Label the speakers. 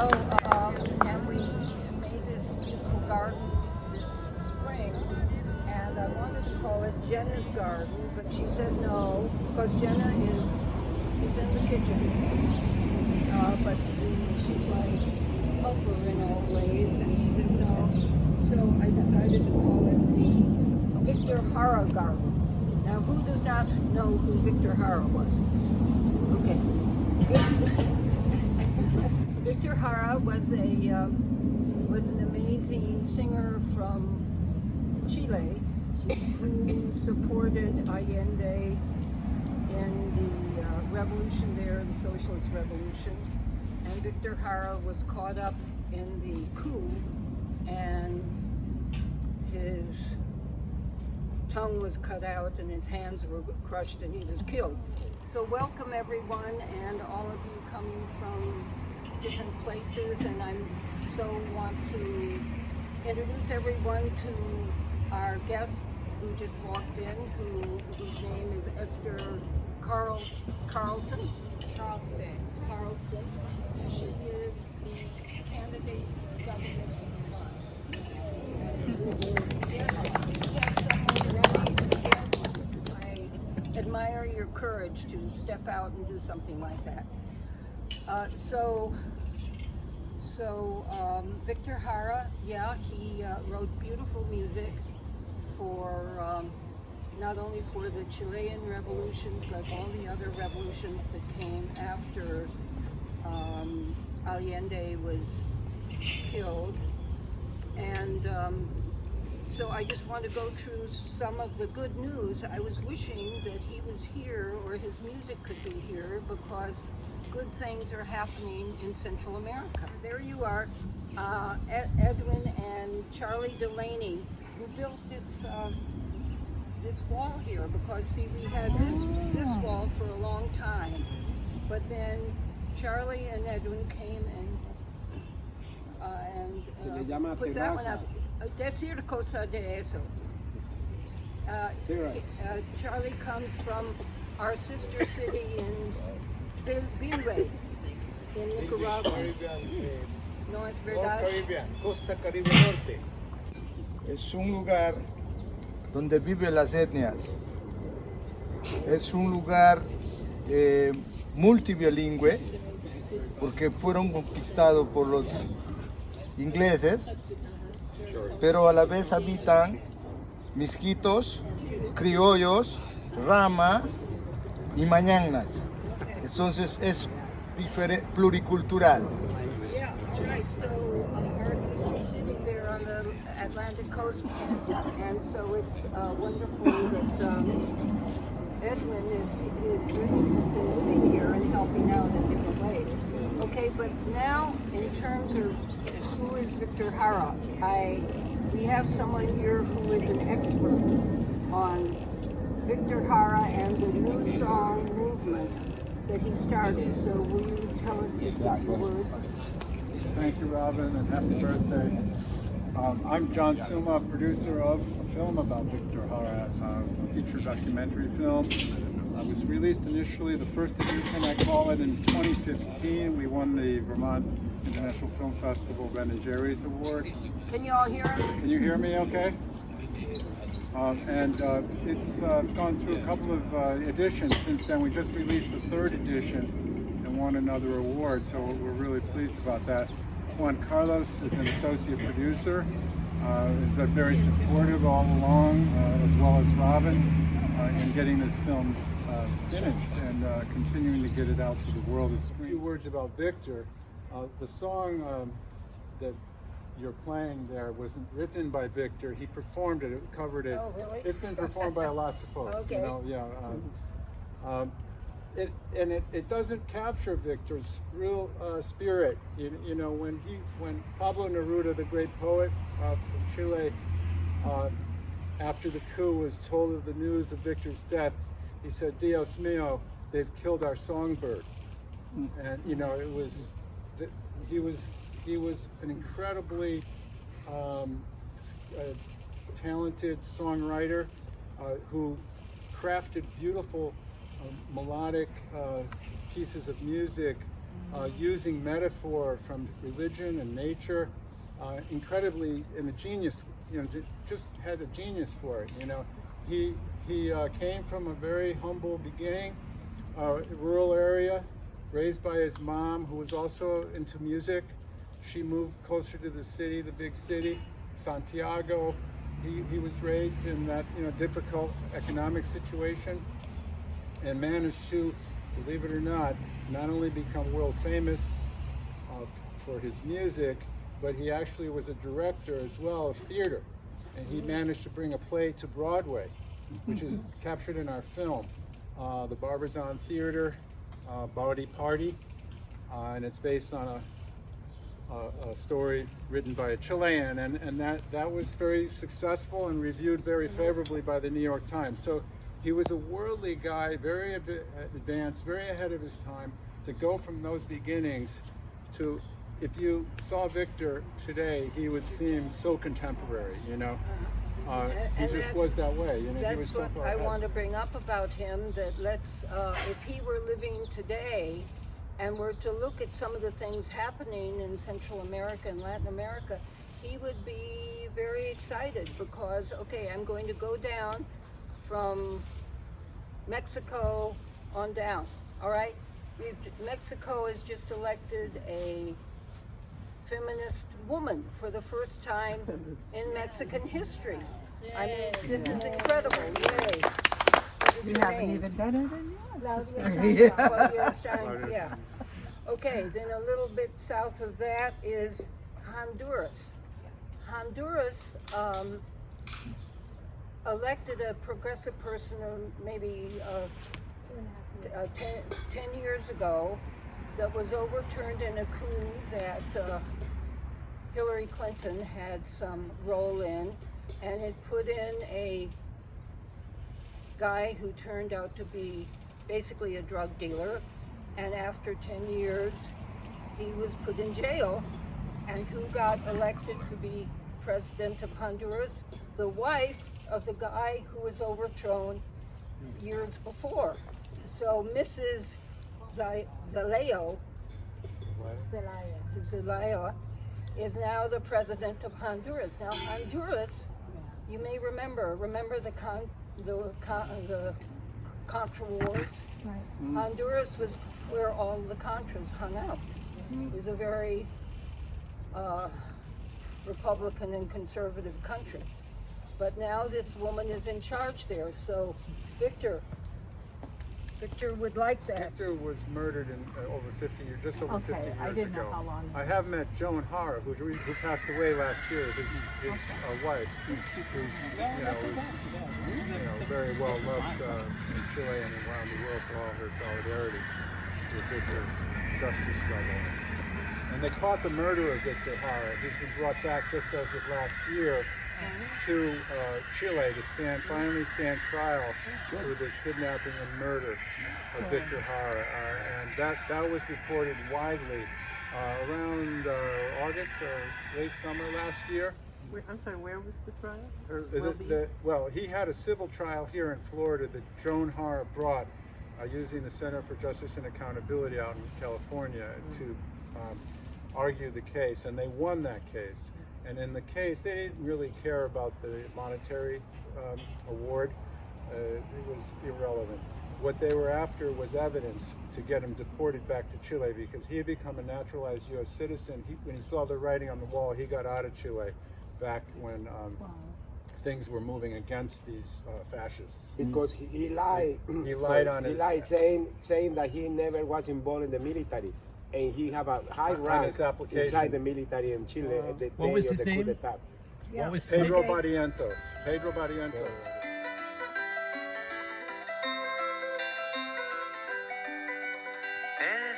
Speaker 1: And we made this beautiful garden this spring, and I wanted to call it Jenna's garden, but she said no, because Jenna is in the kitchen. But she's my helper in all ways, and she said no. So I decided to call it the Victor Jara garden. Now, who does not know who Victor Jara was? Okay. Victor Jara was an amazing singer from Chile who supported Allende in the revolution there, the socialist revolution. And Victor Jara was caught up in the coup, and his tongue was cut out and his hands were crushed and he was killed. So welcome everyone, and all of you coming from different places, and I want to introduce everyone to our guest who just walked in, whose name is Esther Charlestin. She is the candidate governor of Vermont. I admire your courage to step out and do something like that. Victor Jara, he wrote beautiful music for not only for the Chilean revolution, but all the other revolutions that came after Allende was killed. And so I just want to go through some of the good news. I was wishing that he was here, or his music could be here, because good things are happening in Central America. There you are, Edwin and Charlie Delaney, who built this wall here, because see, we had this wall for a long time, but then Charlie and Edwin came and put that one up. Decir cosa de eso. Charlie comes from our sister city in Bilbao, in Nicaragua. No es verdad.
Speaker 2: Costa Caribe Norte. Es un lugar donde viven las etnias. Es un lugar multibilingüe, porque fueron conquistados por los ingleses, pero a la vez habitan misquitos, criollos, rama y mañanas. Entonces es pluricultural.
Speaker 1: Yeah, right. So our sister city there on the Atlantic coast, and so it's wonderful that Edwin is living here and helping out in different ways. Okay, but now in terms of who is Victor Jara, we have someone here who is an expert on Victor Jara and the new song movement that he started. So will you tell us just a few words?
Speaker 3: Thank you, Robin, and happy birthday. I'm John Summa, producer of a film about Victor Jara, a feature documentary film. It was released initially, the first edition, I call it, in 2015. We won the Vermont International Film Festival Ben & Jerry's Award.
Speaker 1: Can you all hear him?
Speaker 3: Can you hear me okay? It's gone through a couple of editions since then. We just released the third edition and won another award, so we're really pleased about that. Juan Carlos is an associate producer. Has been very supportive all along, as well as Robin, in getting this film finished and continuing to get it out to the world. A few words about Victor. The song that you're playing there wasn't written by Victor. He performed it, covered it.
Speaker 1: Oh, really?
Speaker 3: It's been performed by lots of folks.
Speaker 1: Okay.
Speaker 3: You know, it doesn't capture Victor's real spirit. You know, when Pablo Neruda, the great poet from Chile, after the coup was told of the news of Victor's death, he said, "Dios mío, they've killed our songbird." And you know, he was an incredibly talented songwriter who crafted beautiful melodic pieces of music using metaphor from religion and nature, incredibly in a genius, just had a genius for it. He came from a very humble beginning, rural area, raised by his mom, who was also into music. She moved closer to the city, the big city, Santiago. He was raised in that difficult economic situation, and managed to, believe it or not only become world famous for his music, but he actually was a director as well of theater, and he managed to bring a play to Broadway, which is captured in our film, the Barbizon Theater, Bawdy Party, and it's based on a story written by a Chilean, and that was very successful and reviewed very favorably by the New York Times. So he was a worldly guy, very advanced, very ahead of his time, to go from those beginnings to, if you saw Victor today, he would seem so contemporary, he just was that way. He
Speaker 1: That's
Speaker 3: was so
Speaker 1: what
Speaker 3: far
Speaker 1: I
Speaker 3: ahead.
Speaker 1: want to bring up about him, that if he were living today and were to look at some of the things happening in Central America and Latin America, he would be very excited because, okay, I'm going to go down from Mexico on down, all right? Mexico has just elected a feminist woman for the first time in Mexican history. I mean, this is incredible. Yay. What is
Speaker 4: You
Speaker 1: her
Speaker 4: haven't
Speaker 1: name?
Speaker 4: even done it yet.
Speaker 1: Claudia Stein, yeah. Okay, then a little bit south of that is Honduras. Honduras elected a progressive person maybe 10 years ago that was overturned in a coup that Hillary Clinton had some role in, and it put in a guy who turned out to be basically a drug dealer, and after 10 years he was put in jail. And who got elected to be president of Honduras? The wife of the guy who was overthrown years before. So Mrs. Zelaya is now the president of Honduras. Now Honduras, you may remember the Contra Wars.
Speaker 4: Right.
Speaker 1: Honduras was where all the Contras hung out. It was a very Republican and conservative country. But now this woman is in charge there. So Victor would like that.
Speaker 3: Victor was murdered in over 50 years, just over 50
Speaker 4: Okay,
Speaker 3: years
Speaker 4: I didn't know
Speaker 3: ago.
Speaker 4: how long.
Speaker 3: I have met Joan Hara, who passed away last year. His wife, who's very well loved in Chile and around the world for all her solidarity with Victor's justice struggle. And they caught the murderer of Victor Jara. He's been brought back just as of last year to Chile to finally stand trial for the kidnapping and murder of Victor Jara. And that was reported widely around August or late summer last year.
Speaker 4: I'm sorry, where was the trial?
Speaker 3: Well, he had a civil trial here in Florida that Joan Hara brought using the Center for Justice and Accountability out in California to argue the case, and they won that case. And in the case, they didn't really care about the monetary award. It was irrelevant. What they were after was evidence to get him deported back to Chile, because he had become a naturalized U.S. citizen. When he saw the writing on the wall, he got out of Chile back when things were moving against these fascists.
Speaker 5: Because he lied.
Speaker 3: He lied on
Speaker 5: he
Speaker 3: his...
Speaker 5: lied, saying that he never was involved in the military, and he have a high rank
Speaker 3: his application.
Speaker 5: inside the military in Chile. The
Speaker 6: What
Speaker 5: day
Speaker 6: was
Speaker 5: of
Speaker 6: his
Speaker 5: the coup
Speaker 6: name?
Speaker 5: d'etat.
Speaker 6: What was his
Speaker 3: Pedro
Speaker 6: name?
Speaker 3: Barrientos. Pedro Barrientos.
Speaker 7: El